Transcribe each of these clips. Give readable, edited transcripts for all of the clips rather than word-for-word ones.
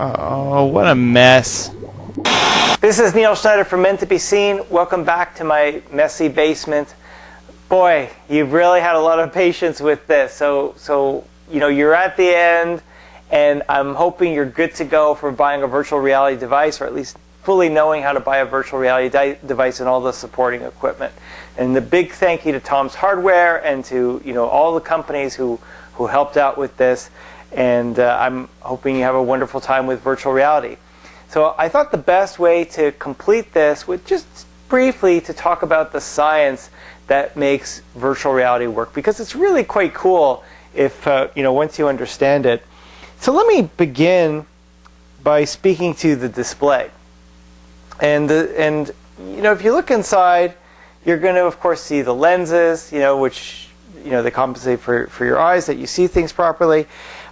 Oh, what a mess. This is Neil Schneider from Meant to Be Seen. Welcome back to my messy basement. Boy, you've really had a lot of patience with this. So you know, you're at the end, and I'm hoping you're good to go for buying a virtual reality device, or at least fully knowing how to buy a virtual reality device and all the supporting equipment. And the big thank you to Tom's Hardware and to all the companies who helped out with this. And I'm hoping you have a wonderful time with virtual reality. So I thought the best way to complete this was just briefly to talk about the science that makes virtual reality work, because it's really quite cool if once you understand it. So let me begin by speaking to the display. And if you look inside, you're going to of course see the lenses, which they compensate for your eyes, that you see things properly.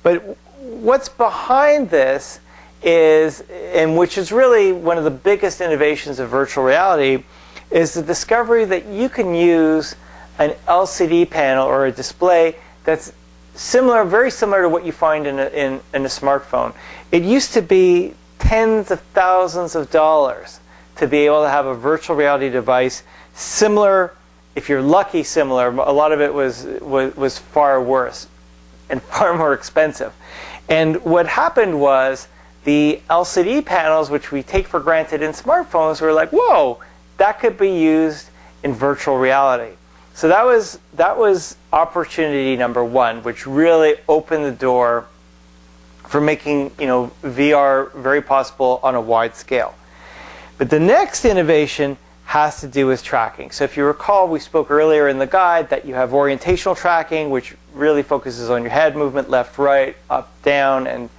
But what's behind this is, and which is really one of the biggest innovations of virtual reality, is the discovery that you can use an LCD panel or a display that's very similar to what you find in a smartphone. It used to be tens of thousands of dollars to be able to have a virtual reality device similar, if you're lucky similar. A lot of it was far worse and far more expensive. And what happened was the LCD panels, which we take for granted in smartphones, were like, whoa, that could be used in virtual reality. So that was opportunity number one, which really opened the door for making VR very possible on a wide scale. But the next innovation has to do with tracking. So if you recall, we spoke earlier in the guide that you have orientational tracking, which really focuses on your head movement, left, right, up, down, and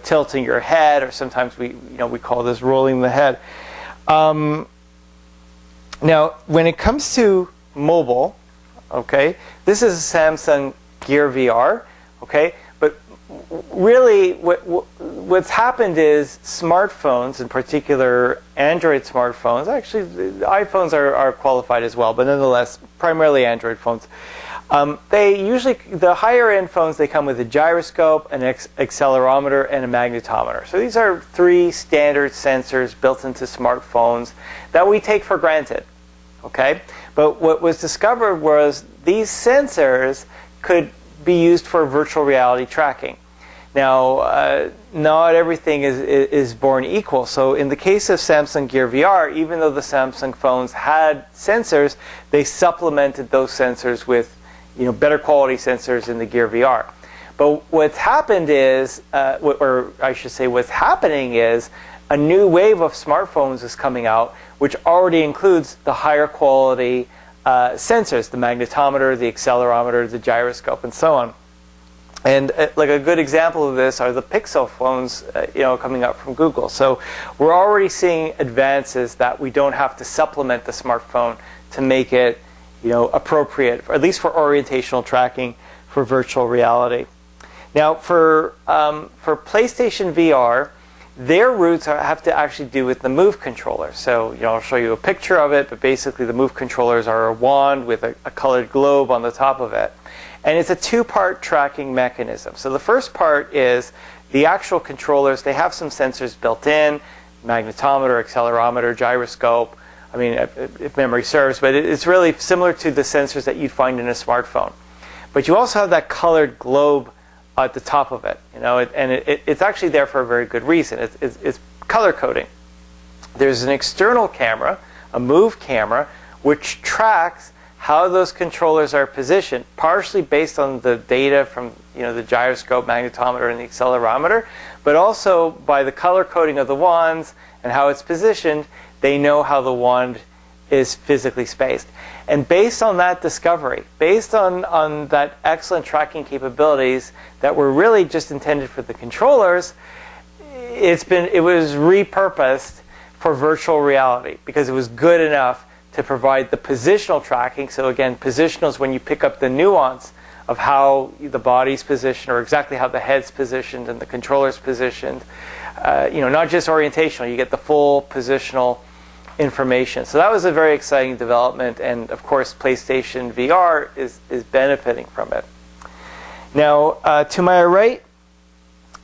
tilting your head, or sometimes we call this rolling the head. Now, when it comes to mobile, okay, this is a Samsung Gear VR, okay, but really what's happened is smartphones, in particular Android smartphones, actually the iPhones are qualified as well, but nonetheless primarily Android phones, the higher end phones, they come with a gyroscope, an accelerometer, and a magnetometer. So these are three standard sensors built into smartphones that we take for granted, okay? But what was discovered was these sensors could be used for virtual reality tracking. Now, not everything is born equal. So in the case of Samsung Gear VR, even though the Samsung phones had sensors, they supplemented those sensors with better quality sensors in the Gear VR. But what's happened is, or I should say what's happening is, a new wave of smartphones is coming out, which already includes the higher quality sensors, the magnetometer, the accelerometer, the gyroscope, and so on. And like a good example of this are the Pixel phones, coming up from Google. So we're already seeing advances that we don't have to supplement the smartphone to make it, appropriate, at least for orientational tracking for virtual reality. Now, for PlayStation VR, their roots have to actually do with the Move controller. So, I'll show you a picture of it, but basically the Move controllers are a wand with a colored globe on the top of it. And it's a two-part tracking mechanism. So the first part is the actual controllers. They have some sensors built in, magnetometer, accelerometer, gyroscope, if memory serves, but it's really similar to the sensors that you'd find in a smartphone. But you also have that colored globe at the top of it, and it's actually there for a very good reason. It's color coding. There's an external camera, a Move camera, which tracks how those controllers are positioned, partially based on the data from the gyroscope, magnetometer, and the accelerometer, but also by the color coding of the wands and how it's positioned. They know how the wand is physically spaced. And based on that discovery, based on that excellent tracking capabilities that were really just intended for the controllers, it was repurposed for virtual reality because it was good enough to provide the positional tracking. So again, positional is when you pick up the nuance of how the body's positioned, or exactly how the head's positioned and the controller's positioned. Not just orientational, you get the full positional information. So that was a very exciting development, and of course PlayStation VR is benefiting from it. Now, to my right,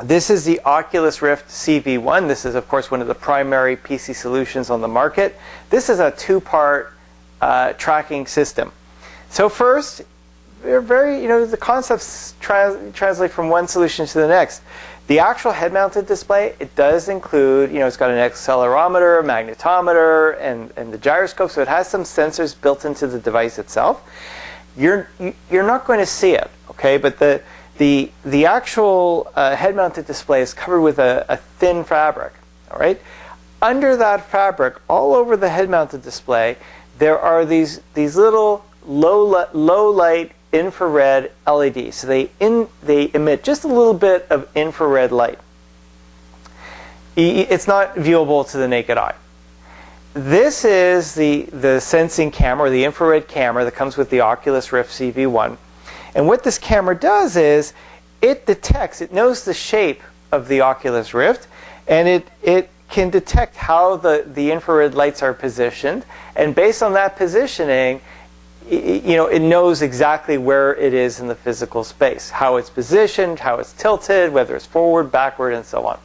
This is the Oculus Rift CV1. This is, of course, one of the primary PC solutions on the market. This is a two-part tracking system. So first, the concepts translate from one solution to the next. The actual head-mounted display, it does include, it's got an accelerometer, magnetometer, and the gyroscope, so it has some sensors built into the device itself. You're not going to see it, okay? But the actual head-mounted display is covered with a thin fabric, all right? Under that fabric, all over the head-mounted display, there are these little low-light infrared LEDs. So they emit just a little bit of infrared light. It's not viewable to the naked eye. This is the sensing camera, or the infrared camera that comes with the Oculus Rift CV1. And what this camera does is it knows the shape of the Oculus Rift, and it can detect how the infrared lights are positioned. And based on that positioning, it knows exactly where it is in the physical space, how it's positioned, how it's tilted, whether it's forward, backward, and so on.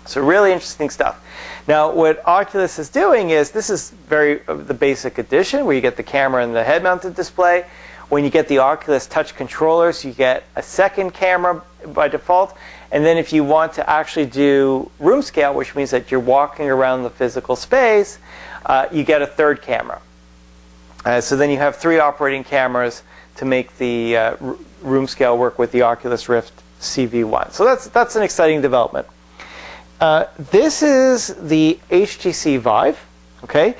So really interesting stuff. Now, what Oculus is doing is, this is the basic edition, where you get the camera and the head-mounted display. When you get the Oculus Touch controllers, you get a second camera by default. And then if you want to actually do room scale, which means that you're walking around the physical space, you get a third camera. So then you have 3 operating cameras to make the room scale work with the Oculus Rift CV1. So that's an exciting development. This is the HTC Vive. Okay,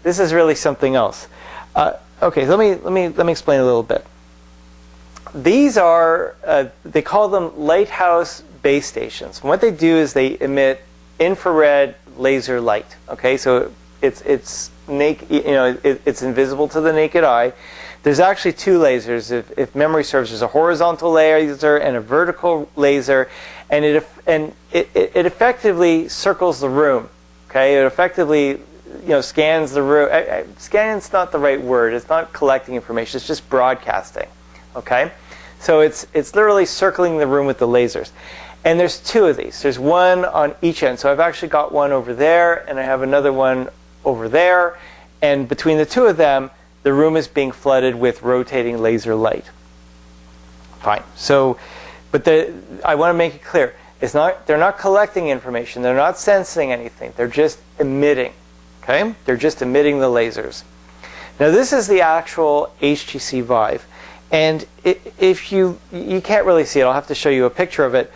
this is really something else. Okay, let me explain a little bit. These are they call them lighthouse base stations. And what they do is they emit infrared laser light. Okay, so it's invisible to the naked eye. There's actually 2 lasers. If memory serves, there's a horizontal laser and a vertical laser, and it effectively circles the room. Okay, it effectively scans the room. Scan's not the right word. It's not collecting information. It's just broadcasting. Okay, so it's literally circling the room with the lasers. And there's 2 of these. There's one on each end. So I've actually got one over there, and I have another one over there. And between the 2 of them, the room is being flooded with rotating laser light. Fine. So, but I want to make it clear. They're not collecting information. They're not sensing anything. They're just emitting. Okay? They're just emitting the lasers. Now this is the actual HTC Vive. And if you can't really see it, I'll have to show you a picture of it.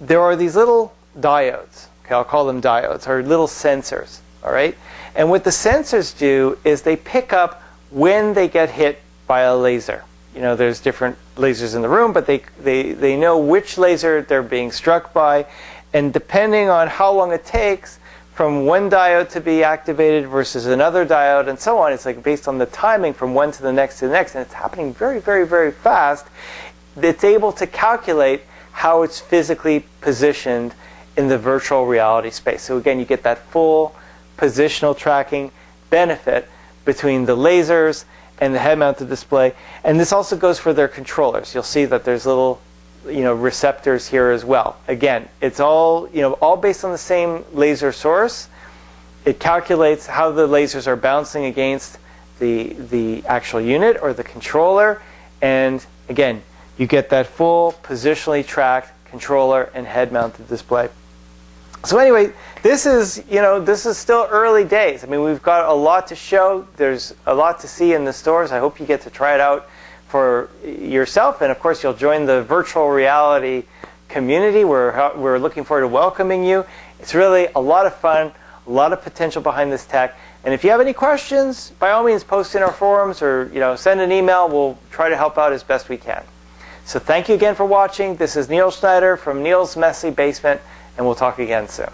There are these little diodes. Okay, I'll call them diodes, or little sensors. All right? And what the sensors do is they pick up when they get hit by a laser. There's different lasers in the room, but they know which laser they're being struck by. And depending on how long it takes from one diode to be activated versus another diode and so on, it's like based on the timing from one to the next, and it's happening very, very, very fast. It's able to calculate how it's physically positioned in the virtual reality space. So again, you get that full positional tracking benefit between the lasers and the head-mounted display. And this also goes for their controllers. You'll see that there's little receptors here as well. Again, it's all based on the same laser source. It calculates how the lasers are bouncing against the actual unit or the controller, and again, you get that full positionally tracked controller and head-mounted display. So anyway, this is still early days. I mean, we've got a lot to show. There's a lot to see in the stores. I hope you get to try it out for yourself, and of course you'll join the virtual reality community. We're looking forward to welcoming you. It's really a lot of fun, a lot of potential behind this tech. And if you have any questions, by all means post in our forums or send an email. We'll try to help out as best we can. So thank you again for watching. This is Neil Schneider from Neil's Messy Basement, and we'll talk again soon.